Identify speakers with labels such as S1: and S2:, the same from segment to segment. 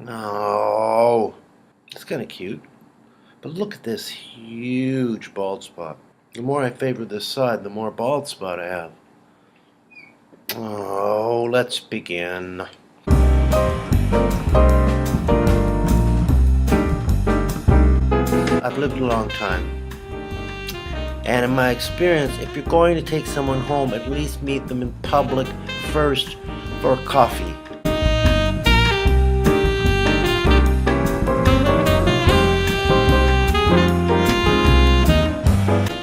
S1: Oh, it's kind of cute. But look at this huge bald spot. The more I favor this side, the more bald spot I have. Oh, let's begin. I've lived a long time. And in my experience, if you're going to take someone home, at least meet them in public first for coffee.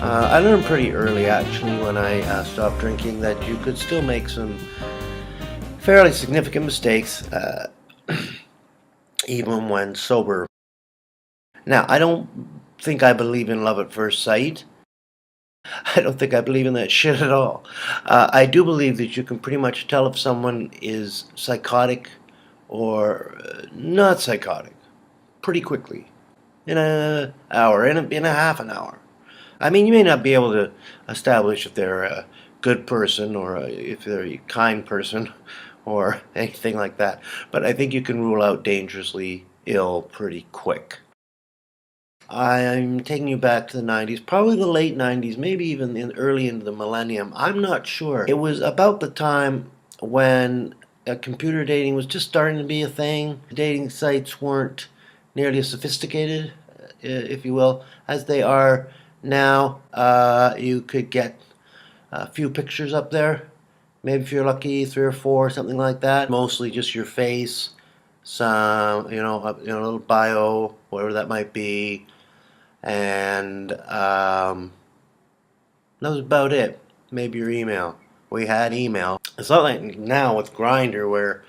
S1: I learned pretty early, actually, when I stopped drinking, that you could still make some fairly significant mistakes, even when sober. Now, I don't think I believe in love at first sight. I don't think I believe in that shit at all. I do believe that you can pretty much tell if someone is psychotic or not psychotic pretty quickly, in an hour, in a half an hour. I mean, you may not be able to establish if they're a good person or if they're a kind person or anything like that, but I think you can rule out dangerously ill pretty quick. I'm taking you back to the 90s, probably the late 90s, maybe even early into the millennium. I'm not sure. It was about the time when computer dating was just starting to be a thing. Dating sites weren't nearly as sophisticated, if you will, as they are now. You could get a few pictures up there. Maybe if you're lucky, 3 or 4, something like that. Mostly just your face, some, a little bio, whatever that might be, and that was about it. Maybe your email. We had email. It's not like now with Grindr where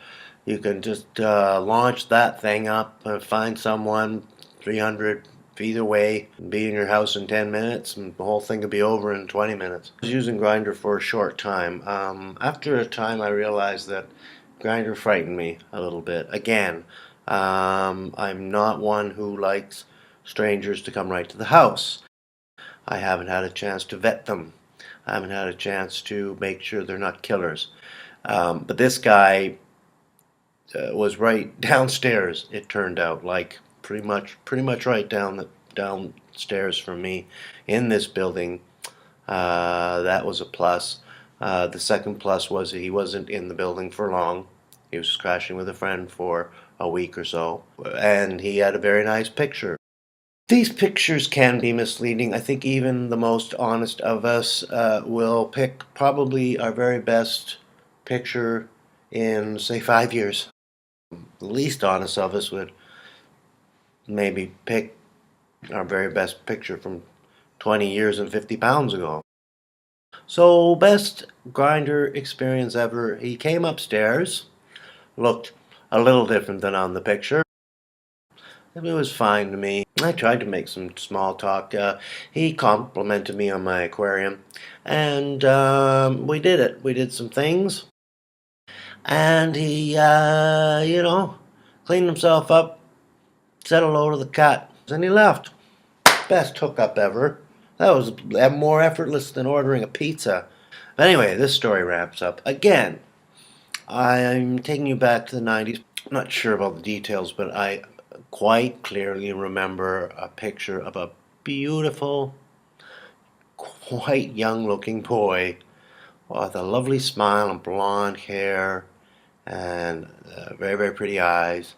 S1: you can just launch that thing up and find someone 300 feet away, and be in your house in 10 minutes, and the whole thing could be over in 20 minutes. I was using Grindr for a short time. After a time, I realized that Grindr frightened me a little bit. Again, I'm not one who likes strangers to come right to the house. I haven't had a chance to vet them. I haven't had a chance to make sure they're not killers. But this guy was right downstairs. It turned out, like pretty much right downstairs from me in this building. That was a plus. The second plus was he wasn't in the building for long. He was crashing with a friend for a week or so, and he had a very nice picture. These pictures can be misleading. I think even the most honest of us will pick probably our very best picture in, say, 5 years. The least honest of us would maybe pick our very best picture from 20 years and 50 pounds ago. So, best Grindr experience ever. He came upstairs, looked a little different than on the picture. It was fine to me. I tried to make some small talk. He complimented me on my aquarium, and we did it. We did some things, and he, cleaned himself up, said hello to the cat, and he left. Best hookup ever. That was more effortless than ordering a pizza. But anyway, this story wraps up. Again, I'm taking you back to the 90s. I'm not sure about the details, but I quite clearly remember a picture of a beautiful, quite young-looking boy with a lovely smile and blonde hair and very, very pretty eyes.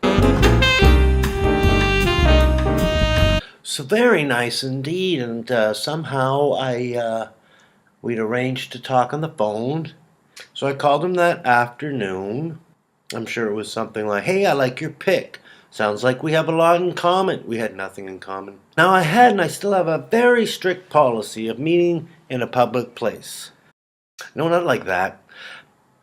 S1: So very nice indeed, and somehow we'd arranged to talk on the phone. So I called him that afternoon. I'm sure it was something like, "Hey, I like your pic. Sounds like we have a lot in common." We had nothing in common. Now I had and I still have a very strict policy of meeting in a public place. No, not like that.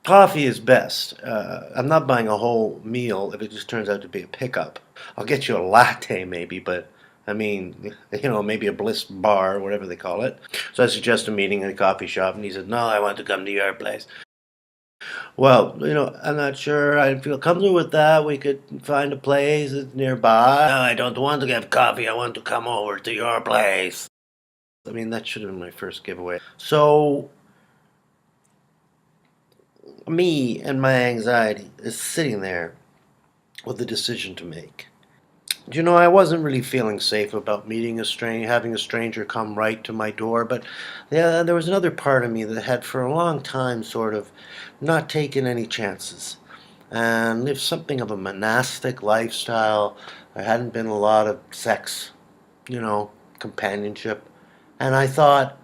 S1: Coffee is best. I'm not buying a whole meal if it just turns out to be a pickup. I'll get you a latte maybe, but I mean, maybe a bliss bar, whatever they call it. So I suggested a meeting in a coffee shop, and he said, "No, I want to come to your place." Well, I'm not sure I feel comfortable with that. We could find a place that's nearby. "No, I don't want to have coffee. I want to come over to your place." I mean, that should have been my first giveaway. So, me and my anxiety is sitting there with a decision to make. You know, I wasn't really feeling safe about meeting a stranger, having a stranger come right to my door, but yeah, there was another part of me that had for a long time sort of not taken any chances and lived something of a monastic lifestyle. There hadn't been a lot of sex, companionship. And I thought,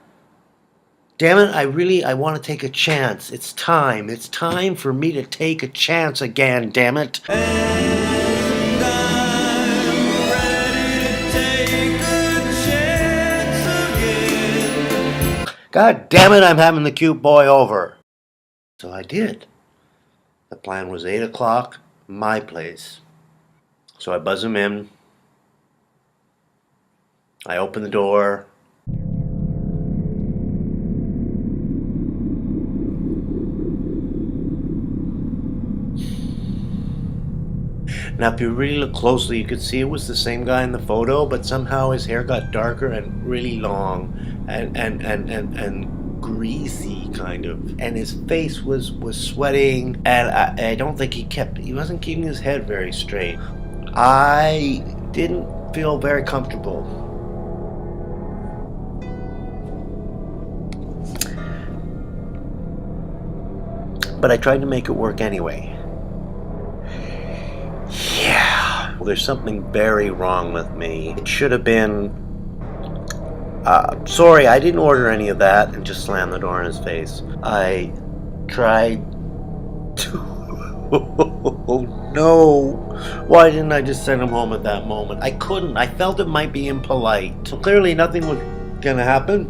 S1: damn it, I want to take a chance. It's time. It's time for me to take a chance again, damn it. And I'm ready to take a chance again. God damn it, I'm having the cute boy over. So I did. The plan was 8 o'clock, my place. So I buzz him in. I open the door. Now, if you really look closely, you could see it was the same guy in the photo, but somehow his hair got darker and really long and greasy, kind of. And his face was sweating, and I don't think he wasn't keeping his head very straight. I didn't feel very comfortable. But I tried to make it work anyway. Yeah, well, there's something very wrong with me. It should have been, sorry, I didn't order any of that, and just slammed the door in his face. I tried to, oh no, why didn't I just send him home at that moment? I couldn't, I felt it might be impolite. Clearly nothing was gonna happen,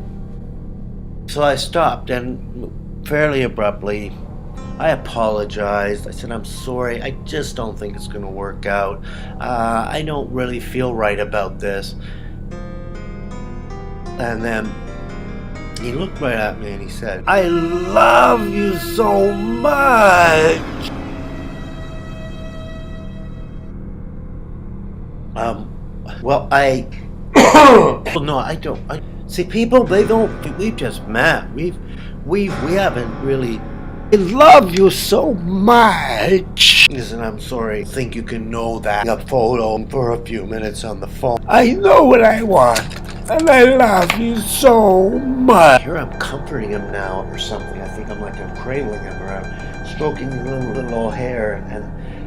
S1: so I stopped, and fairly abruptly, I apologized. I said, I'm sorry. I just don't think it's going to work out. I don't really feel right about this. And then he looked right at me and he said, I love you so much. Well, no, I don't. See, people, they don't, we've just met. We haven't really. I love you so much. Listen, I'm sorry. I think you can know that. A photo for a few minutes on the phone. I know what I want, and I love you so much. Here I'm comforting him now or something. I think I'm cradling him, or I'm stroking his little hair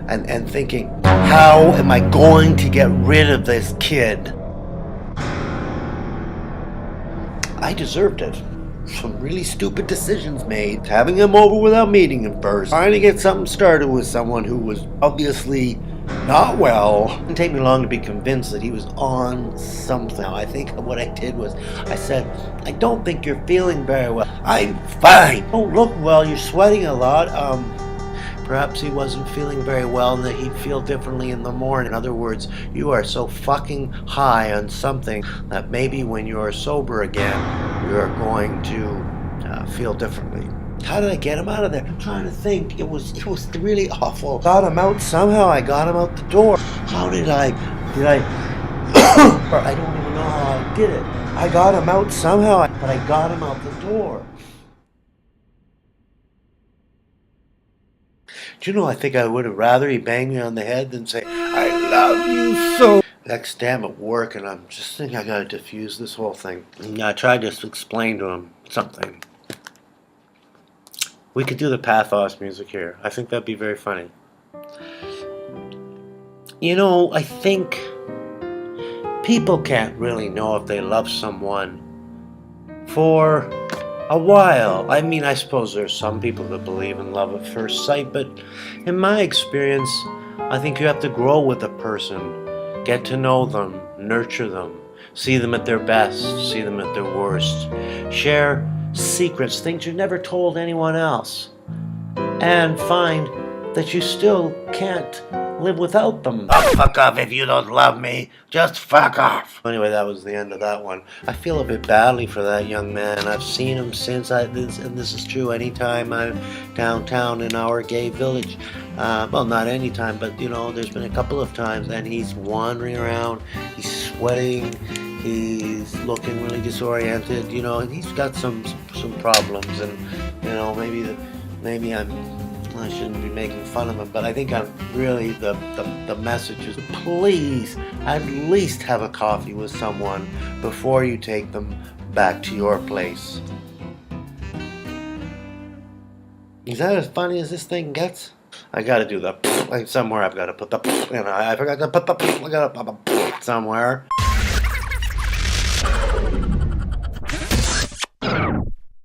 S1: and thinking, how am I going to get rid of this kid? I deserved it. Some really stupid decisions made. Having him over without meeting him first. Trying to get something started with someone who was obviously not well. It didn't take me long to be convinced that he was on something. I think what I did was I said, I don't think you're feeling very well. I'm fine. Don't look well. You're sweating a lot. Perhaps he wasn't feeling very well and that he'd feel differently in the morning. In other words, you are so fucking high on something that maybe when you're sober again, you're going to feel differently. How did I get him out of there? I'm trying to think. It was really awful. Got him out somehow. I got him out the door. How did I? I don't even know how I did it. I got him out somehow, but I got him out the door. Do you know, I think I would have rather he banged me on the head than say, I love you so. Next day I'm at work and I'm just thinking I gotta diffuse this whole thing. And I tried to explain to him something. We could do the pathos music here. I think that'd be very funny. You know, I think people can't really know if they love someone for a while. I mean, I suppose there's some people that believe in love at first sight, but in my experience, I think you have to grow with a person, get to know them, nurture them, see them at their best, see them at their worst, share secrets, things you never told anyone else, and find that you still can't live without them. Oh, fuck off if you don't love me. Just fuck off. Anyway, that was the end of that one. I feel a bit badly for that young man. I've seen him since, and this is true anytime I'm downtown in our gay village. Well, not anytime, but there's been a couple of times, and he's wandering around, he's sweating, he's looking really disoriented, he's got some problems, and maybe I'm I shouldn't be making fun of him, but I think I'm really the message is please at least have a coffee with someone before you take them back to your place. Is that as funny as this thing gets? I gotta do the like somewhere. I've got to put the I forgot to put the I gotta put the somewhere.